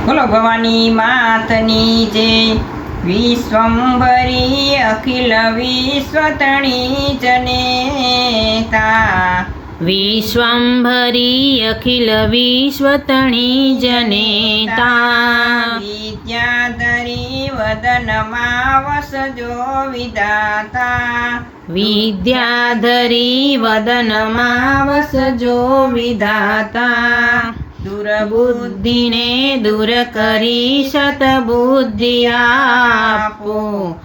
બોલો ભવાની માતની જય। વિશ્વંભરી અખિલ વિશ્વતણી જનેતા। વિશ્વંભરી અખિલ વિશ્વતણી જનેતા। વિદ્યાધરી વદનમાં વસજો વિધાતા। વિદ્યાધરી વદનમાં વસજો વિધાતા। દુર્બુદ્ધિને દૂર કરી સતબુદ્ધિ આપો।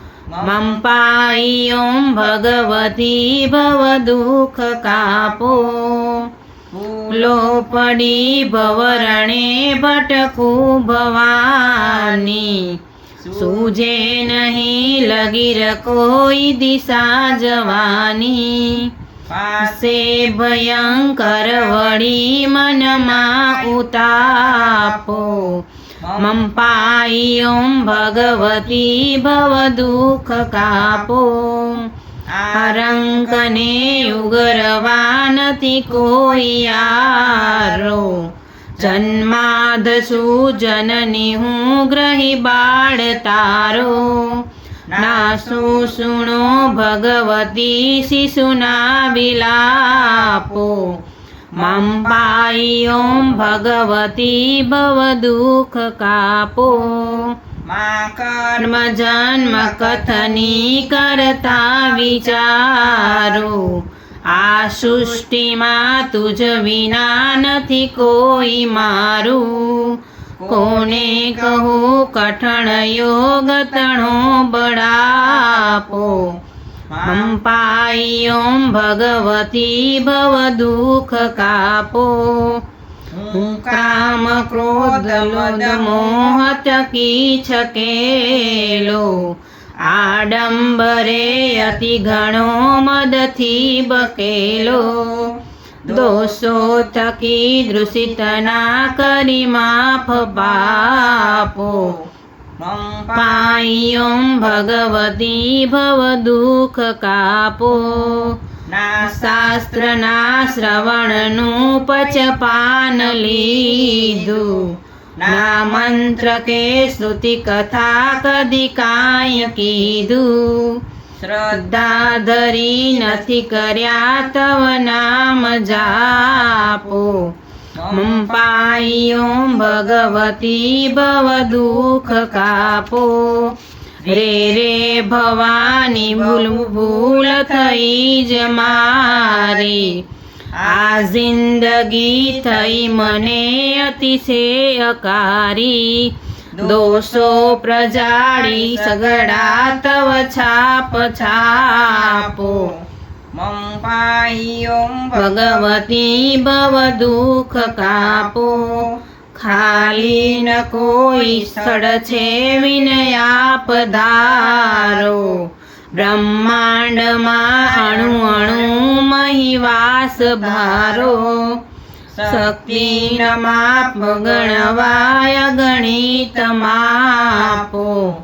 મમ પાઈ ઓમ ભગવતી ભવ દુઃખ કાપો। ભૂલો પડી ભવરણે ભટકું ભવાની। સૂજે નહીં લગીર કોઈ દિશા જવાની। પાસે ભયંકર વળી મનમાં ઉતાપો। મમ પાઈ ઓમ ભગવતી ભવ દુઃખ કાપો। આરંકને ઉગરવા નથી કોઈ આરો। જન્માદસુ જનની હું ગ્રહી બાળ તારો। નાસુ સુણો ભગવતી શિશુના વિલાપો। મમ પાઈ ઓમ ભગવતી ભવ દુઃખ કાપો। મા કર્મ જન્મ કથની કરતા વિચારો। આ સૃષ્ટિમાં તુજ વિના નથી કોઈ મારું। કોને કહું કઠણ યોગ તણો બળાપો। મમ પાઈ ઓમ ભગવતી ભવ દુઃખ કાપો। હું કામ ક્રોધ લોધ મોહ ચકી છકેલો। આડંબરે અતિ ઘણો મદથી બકેલો। દોષો થકી દૂષિત ના કરી માફ પાપો। મમ પાઈ ઓમ ભગવતી ભવ દુઃખ કાપો। ના શાસ્ત્રના શ્રવણનું પચપાન લીધું। ના મંત્ર કે સ્તુતિ કથા કદી કાંઈ કીધું। શ્રદ્ધા ધરી નથી કર્યા તવ નામ જાપો। મમ પાઈ ઓમ ભગવતી ભવ દુઃખ કાપો। રે રે ભવાની ભૂલ ભૂલ થઈ જ મારી। આ જિંદગી થઈ મને અતિશય અકારી। દોષો પ્રજાળી સગડા તવ છાપ છાપો। મમ પાઈ ઓમ ભગવતી ભવ દુઃખ કાપો। ખાલી ન કોઈ સ્થળ છે વિનયા પધારો। બ્રહ્માંડમાં અણુ અણુ મહિવાસ ભારો। શક્તિ ન માપ ગણવાય ગણિત માપો।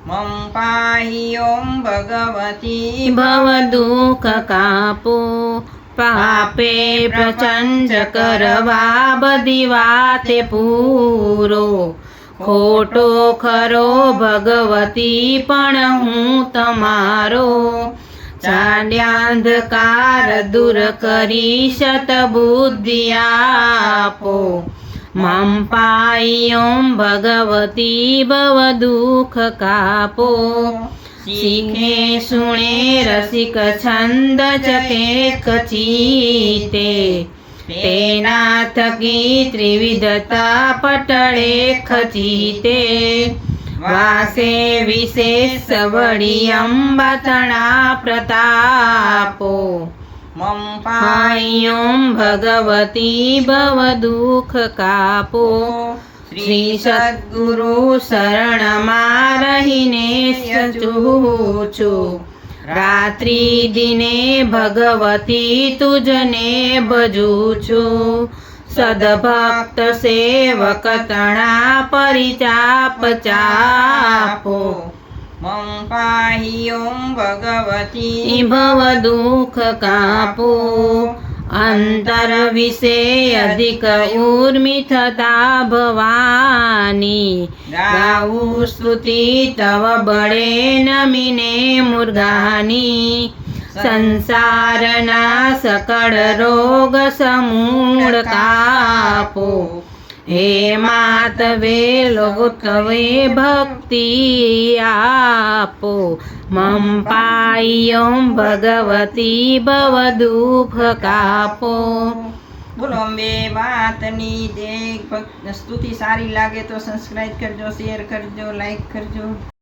મમ પાઈ ઓમ ભગવતી ભવ દુઃખ કાપો। પાપે પ્રચંડ કરવા બધી વાતે પૂરો। ખોટો ખરો ભગવતી પણ હું તમારો। ચાંદ્યાંધકાર દૂર કરી સતબુદ્ધિ આપો। મમ પાઈ ઓમ ભગવતી ભવ દુઃખ કાપો। શીખે સુણે રસિક છંદ ચકે કચીતે। તેના થકી ત્રિવિધતા પટળે ખચીતે। વાસે વિશેષ વળી અંબાતણા પ્રતાપો। મમ પાઈ ઓમ ભગવતી ભવ દુઃખ કાપો। શ્રી સદ્ગુરુ શરણમાં રહીને સચું છું। રાત્રિ દિને ભગવતી તુજને ભજું છું। સદભક્ત સેવક તણા પરિચાપ ચાપો। મમ પાઈ ઓમ ભગવતી ભવ દુઃખ કાપો। અંતર વિશે અધિક ઉર્મિ થતા ભવાની ગાઉ સ્તુતિ તવ બળે નમીને મુર્ગાની સંસારના સકળ રોગ સમૂળ કાપો હે માતવે લોતવે ભક્તિ આપો મમ પાય્યોમ ભગવતી ભવ દુઃખ કાપો. બોલો અંબે માતની જય. સ્તુતિ સારી લાગે તો સબસ્ક્રાઇબ કરજો, શેર કરજો, લાઈક કરજો.